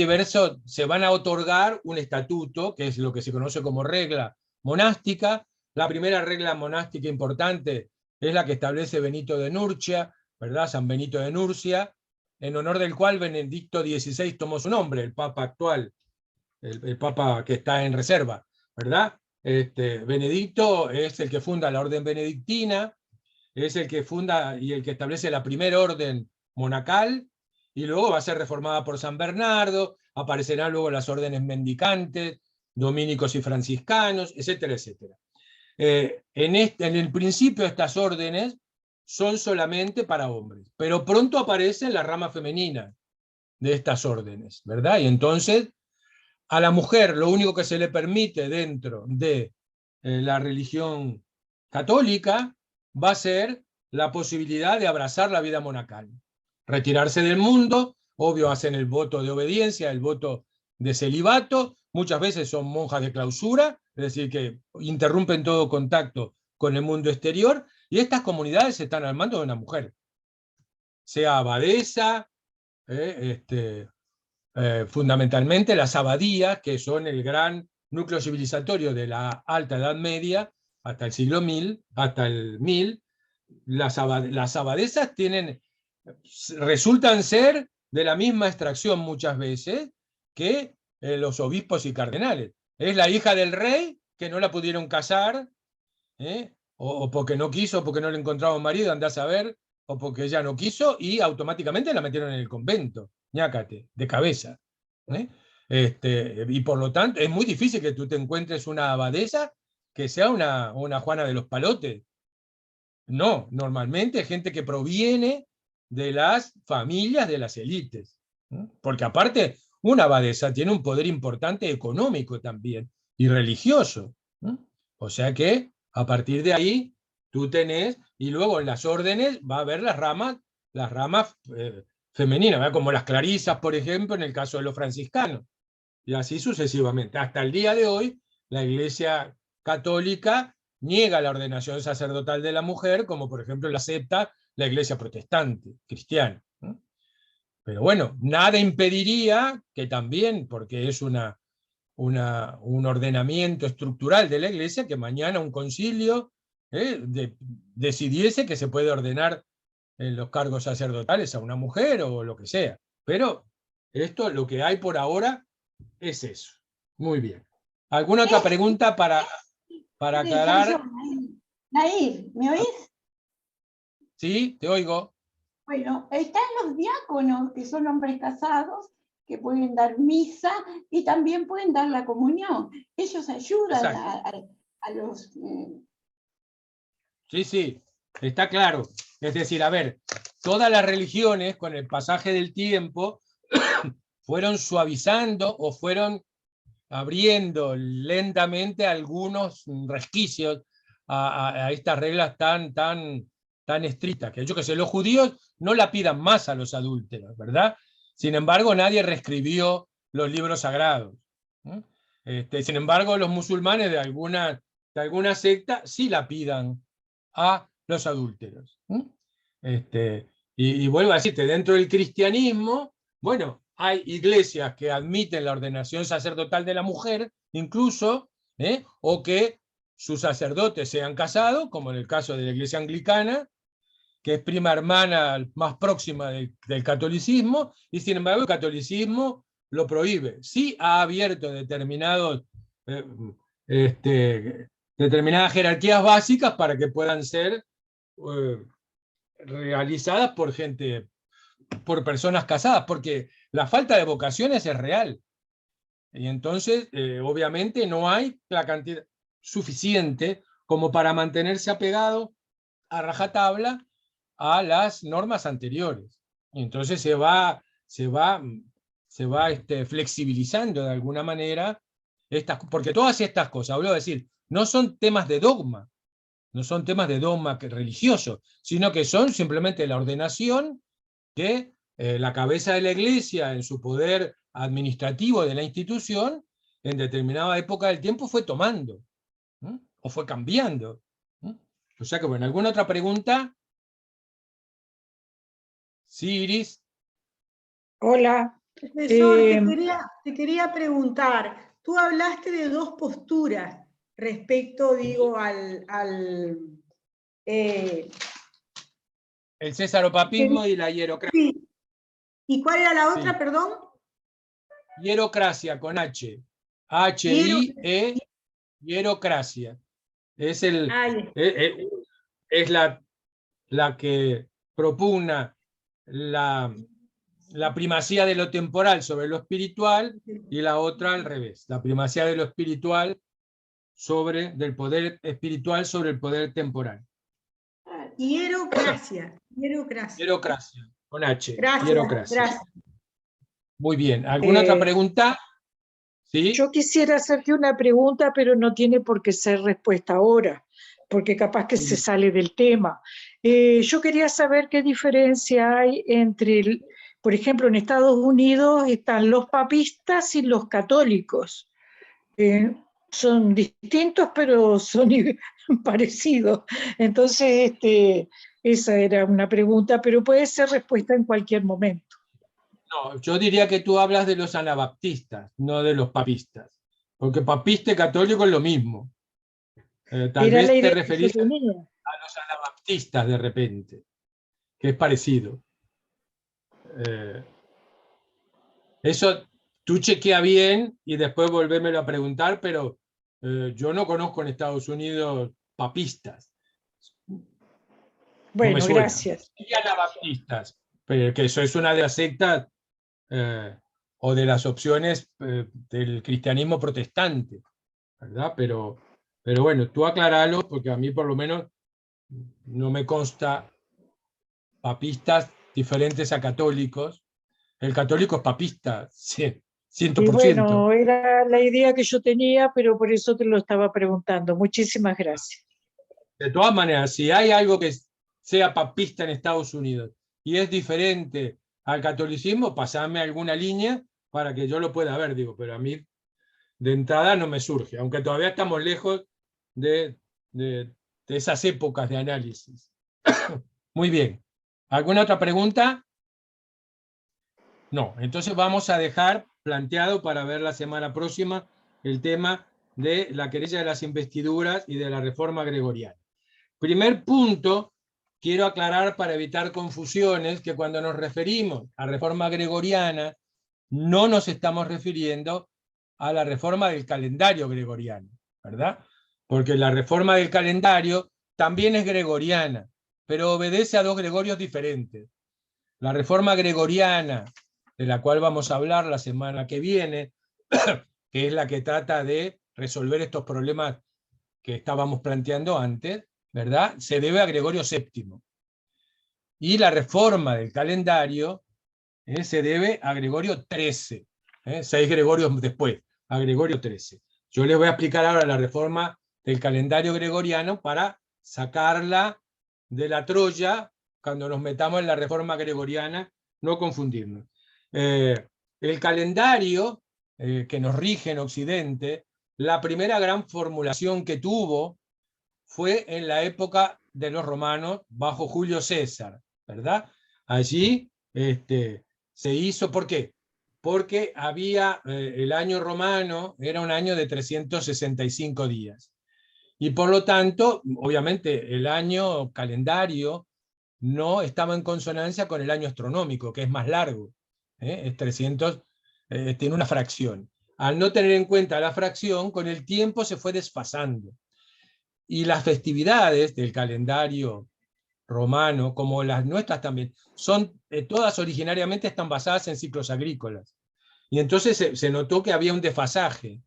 se van a otorgar un estatuto, que es lo que se conoce como regla monástica. La primera regla monástica importante es la que establece Benito de Nurcia, ¿verdad? San Benito de Nurcia, en honor del cual Benedicto XVI tomó su nombre, el Papa actual, el Papa que está en reserva, ¿verdad? Benedicto es el que funda la orden benedictina, es el que funda y el que establece la primera orden monacal, y luego va a ser reformada por San Bernardo, aparecerán luego las órdenes mendicantes, dominicos y franciscanos, etcétera, etcétera. En el principio estas órdenes son solamente para hombres, pero pronto aparece la rama femenina de estas órdenes, ¿verdad? Y entonces a la mujer lo único que se le permite dentro de la religión católica va a ser la posibilidad de abrazar la vida monacal, retirarse del mundo, obvio hacen el voto de obediencia, el voto de celibato, muchas veces son monjas de clausura, es decir, que interrumpen todo contacto con el mundo exterior, y estas comunidades se están armando de una mujer, sea abadesa, fundamentalmente las abadías, que son el gran núcleo civilizatorio de la Alta Edad Media, hasta el siglo 1000, hasta el 1000, las abadesas resultan ser de la misma extracción muchas veces que los obispos y cardenales. Es la hija del rey que no la pudieron casar, o porque no quiso, o porque no le encontraba un marido, andá a saber, o porque ella no quiso, y automáticamente la metieron en el convento, ñácate, de cabeza. Y por lo tanto, es muy difícil que tú te encuentres una abadesa que sea una Juana de los Palotes. No, normalmente es gente que proviene de las familias de las élites. Porque aparte, una abadesa tiene un poder importante económico también, y religioso. O sea que, a partir de ahí, tú tenés, y luego en las órdenes va a haber las ramas femeninas, ¿verdad? Como las clarisas, por ejemplo, en el caso de los franciscanos, y así sucesivamente. Hasta el día de hoy, la Iglesia Católica niega la ordenación sacerdotal de la mujer, como por ejemplo la acepta la Iglesia protestante, cristiana. Pero bueno, nada impediría que también, porque es un ordenamiento estructural de la Iglesia, que mañana un concilio decidiese que se puede ordenar en los cargos sacerdotales a una mujer o lo que sea. Pero esto, lo que hay por ahora, es eso. Muy bien. ¿Alguna otra pregunta para aclarar? Nair, ¿me oís? Sí, te oigo. Bueno, están los diáconos, que son hombres casados, que pueden dar misa y también pueden dar la comunión. Ellos ayudan a los... Sí, está claro. Es decir, a ver, todas las religiones con el pasaje del tiempo fueron suavizando o fueron abriendo lentamente algunos resquicios a estas reglas tan estrictas, que yo que sé, los judíos no la pidan más a los adúlteros, ¿verdad? Sin embargo, nadie reescribió los libros sagrados. Sin embargo, los musulmanes de alguna secta sí la pidan a los adúlteros. Y vuelvo a decirte, dentro del cristianismo, bueno, hay iglesias que admiten la ordenación sacerdotal de la mujer, incluso, o que sus sacerdotes sean casados, como en el caso de la iglesia anglicana, que es prima hermana más próxima del catolicismo, y sin embargo el catolicismo lo prohíbe. Sí ha abierto determinadas jerarquías básicas para que puedan ser realizadas por personas casadas, porque la falta de vocaciones es real. Y entonces, obviamente, no hay la cantidad suficiente como para mantenerse apegado a rajatabla a las normas anteriores. Y entonces se va flexibilizando de alguna manera, porque todas estas cosas, hablo de decir, no son temas de dogma, no son temas de dogma religioso, sino que son simplemente la ordenación que la cabeza de la Iglesia, en su poder administrativo de la institución, en determinada época del tiempo fue tomando, o fue cambiando. O sea que, bueno, ¿alguna otra pregunta? Sí, Iris. Hola. Profesor, te quería preguntar, tú hablaste de dos posturas respecto, digo, el césaropapismo y la hierocracia. Sí. ¿Y cuál era la otra, perdón? Hierocracia, con H. H-I-E, hierocracia. Es la que propugna la primacía de lo temporal sobre lo espiritual, y la otra al revés, la primacía de lo espiritual del poder espiritual sobre el poder temporal. Hierocracia. Hierocracia, con H. Gracias, hierocracia. gracias. Muy bien. ¿Alguna otra pregunta? ¿Sí? Yo quisiera hacerte una pregunta, pero no tiene por qué ser respuesta ahora, porque capaz que se sale del tema. Yo quería saber qué diferencia hay entre por ejemplo, en Estados Unidos están los papistas y los católicos. Son distintos, pero son parecidos. Entonces, esa era una pregunta, pero puede ser respuesta en cualquier momento. No, yo diría que tú hablas de los anabaptistas, no de los papistas, porque papista y católico es lo mismo. Tal Era vez la te idea que referís yo tenía. a los anabaptistas de repente, que es parecido. Eso tú chequea bien y después volvémelo a preguntar, pero yo no conozco en Estados Unidos papistas. Bueno, no me suena. gracias. Y anabaptistas, pero que eso es una de las sectas o de las opciones del cristianismo protestante, ¿verdad? Pero bueno, tú aclaralo, porque a mí por lo menos no me consta papistas diferentes a católicos. El católico es papista, 100%. Y bueno, era la idea que yo tenía, pero por eso te lo estaba preguntando. Muchísimas gracias. De todas maneras, si hay algo que sea papista en Estados Unidos y es diferente al catolicismo, pasame alguna línea para que yo lo pueda ver, digo, pero a mí de entrada no me surge, aunque todavía estamos lejos de esas épocas de análisis. Muy bien. ¿Alguna otra pregunta? No, entonces vamos a dejar planteado para ver la semana próxima el tema de la querella de las investiduras y de la reforma gregoriana. Primer punto, quiero aclarar para evitar confusiones que cuando nos referimos a reforma gregoriana no nos estamos refiriendo a la reforma del calendario gregoriano, ¿verdad? Porque la reforma del calendario también es gregoriana, pero obedece a dos Gregorios diferentes. La reforma gregoriana, de la cual vamos a hablar la semana que viene, que es la que trata de resolver estos problemas que estábamos planteando antes, ¿verdad? Se debe a Gregorio VII. Y la reforma del calendario se debe a Gregorio XIII, 6 Gregorios después, a Gregorio XIII. Yo les voy a explicar ahora la reforma del calendario gregoriano para sacarla de la Troya cuando nos metamos en la reforma gregoriana, no confundirnos. El calendario que nos rige en Occidente, la primera gran formulación que tuvo fue en la época de los romanos bajo Julio César, ¿verdad? Allí se hizo, ¿por qué? Porque había, el año romano era un año de 365 días. Y por lo tanto, obviamente, el año calendario no estaba en consonancia con el año astronómico, que es más largo. Es 300, tiene una fracción. Al no tener en cuenta la fracción, con el tiempo se fue desfasando. Y las festividades del calendario romano, como las nuestras también, son todas originariamente están basadas en ciclos agrícolas. Y entonces se notó que había un desfasaje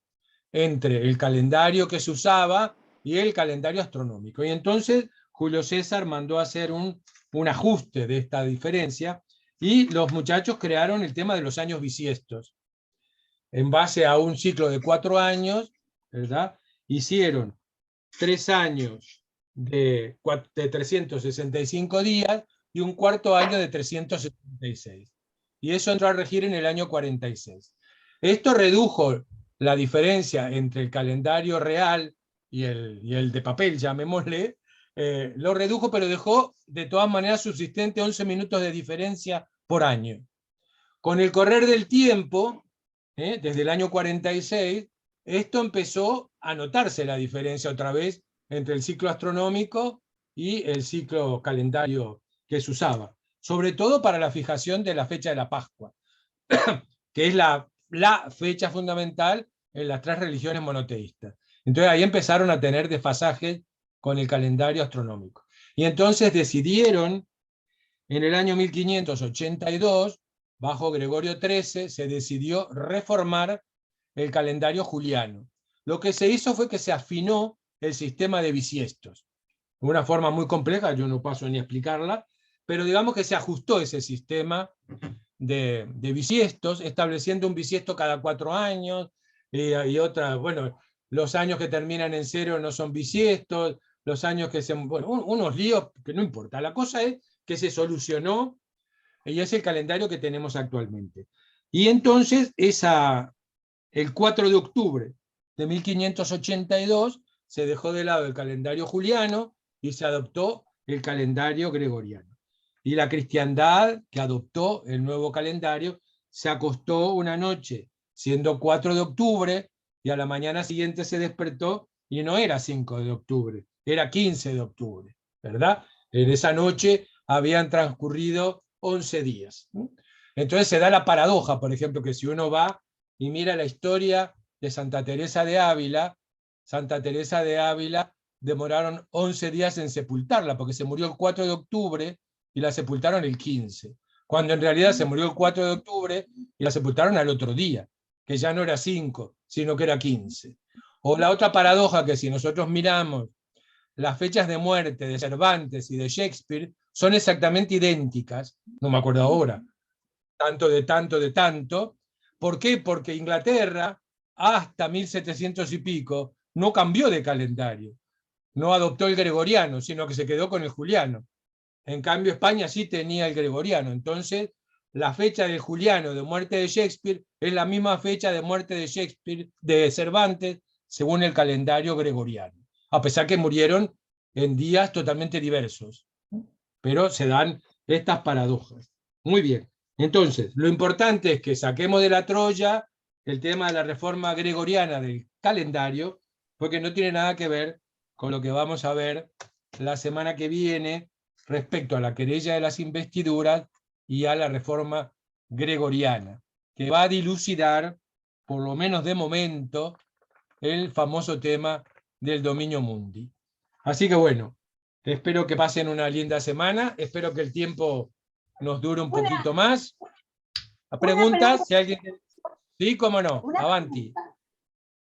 entre el calendario que se usaba y el calendario astronómico. Y entonces Julio César mandó a hacer un ajuste de esta diferencia y los muchachos crearon el tema de los años bisiestos. En base a un ciclo de 4 años, ¿verdad? Hicieron 3 años de 365 días y un cuarto año de 376. Y eso entró a regir en el año 46. Esto redujo la diferencia entre el calendario real y el de papel, llamémosle, lo redujo, pero dejó de todas maneras subsistente 11 minutos de diferencia por año. Con el correr del tiempo, desde el año 46, esto empezó a notarse la diferencia otra vez entre el ciclo astronómico y el ciclo calendario que se usaba, sobre todo para la fijación de la fecha de la Pascua, que es la fecha fundamental en las 3 religiones monoteístas. Entonces ahí empezaron a tener desfasajes con el calendario astronómico. Y entonces decidieron, en el año 1582, bajo Gregorio XIII, se decidió reformar el calendario juliano. Lo que se hizo fue que se afinó el sistema de bisiestos. De una forma muy compleja, yo no paso ni a explicarla, pero digamos que se ajustó ese sistema de bisiestos, estableciendo un bisiesto cada 4 años, y otra, bueno, los años que terminan en 0 no son bisiestos, los años que se... Bueno, unos líos que no importa. La cosa es que se solucionó y es el calendario que tenemos actualmente. Y entonces, el 4 de octubre de 1582 se dejó de lado el calendario juliano y se adoptó el calendario gregoriano. Y la cristiandad, que adoptó el nuevo calendario, se acostó una noche, siendo 4 de octubre, y a la mañana siguiente se despertó, y no era 5 de octubre, era 15 de octubre, ¿verdad? En esa noche habían transcurrido 11 días. Entonces se da la paradoja, por ejemplo, que si uno va y mira la historia de Santa Teresa de Ávila demoraron 11 días en sepultarla, porque se murió el 4 de octubre y la sepultaron el 15, cuando en realidad se murió el 4 de octubre y la sepultaron al otro día, que ya no era 5, sino que era 15. O la otra paradoja, que si nosotros miramos las fechas de muerte de Cervantes y de Shakespeare, son exactamente idénticas, no me acuerdo ahora, tanto de tanto. ¿Por qué? Porque Inglaterra, hasta 1700 y pico, no cambió de calendario, no adoptó el gregoriano, sino que se quedó con el juliano. En cambio, España sí tenía el gregoriano. Entonces, la fecha del juliano de muerte de Shakespeare es la misma fecha de muerte de Shakespeare, de Cervantes, según el calendario gregoriano, a pesar que murieron en días totalmente diversos. Pero se dan estas paradojas. Muy bien. Entonces, lo importante es que saquemos de la Troya el tema de la reforma gregoriana del calendario, porque no tiene nada que ver con lo que vamos a ver la semana que viene respecto a la querella de las investiduras y a la reforma gregoriana, que va a dilucidar, por lo menos de momento, el famoso tema del dominio mundi. Así que bueno, espero que pasen una linda semana, espero que el tiempo nos dure un poquito más. ¿Preguntas? Si alguien... Sí, cómo no, avanti.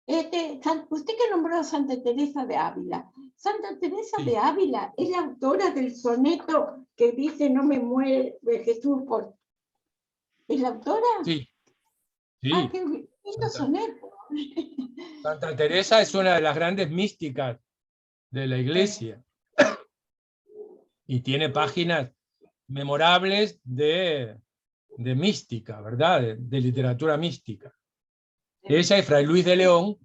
Usted que nombró a Santa Teresa de Ávila. Santa Teresa de Ávila es la autora del soneto que dice no me muere Jesús por... ¿Es la autora? Sí. Sí. Ah, qué lindo soneto. Santa Teresa es una de las grandes místicas de la Iglesia. Y tiene páginas memorables de mística, ¿verdad? De literatura mística. Ella y Fray Luis de León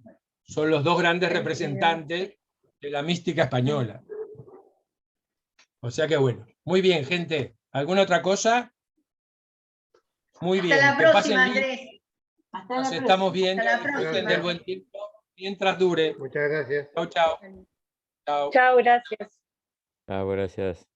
son los dos grandes representantes de la mística española. O sea que bueno. Muy bien, gente. ¿Alguna otra cosa? Muy bien. Hasta la próxima, Andrés. Nos estamos viendo. Hasta la Disfruten del buen tiempo mientras dure. Muchas gracias. Chao, chao. Chao. Chao, gracias. Chao, gracias.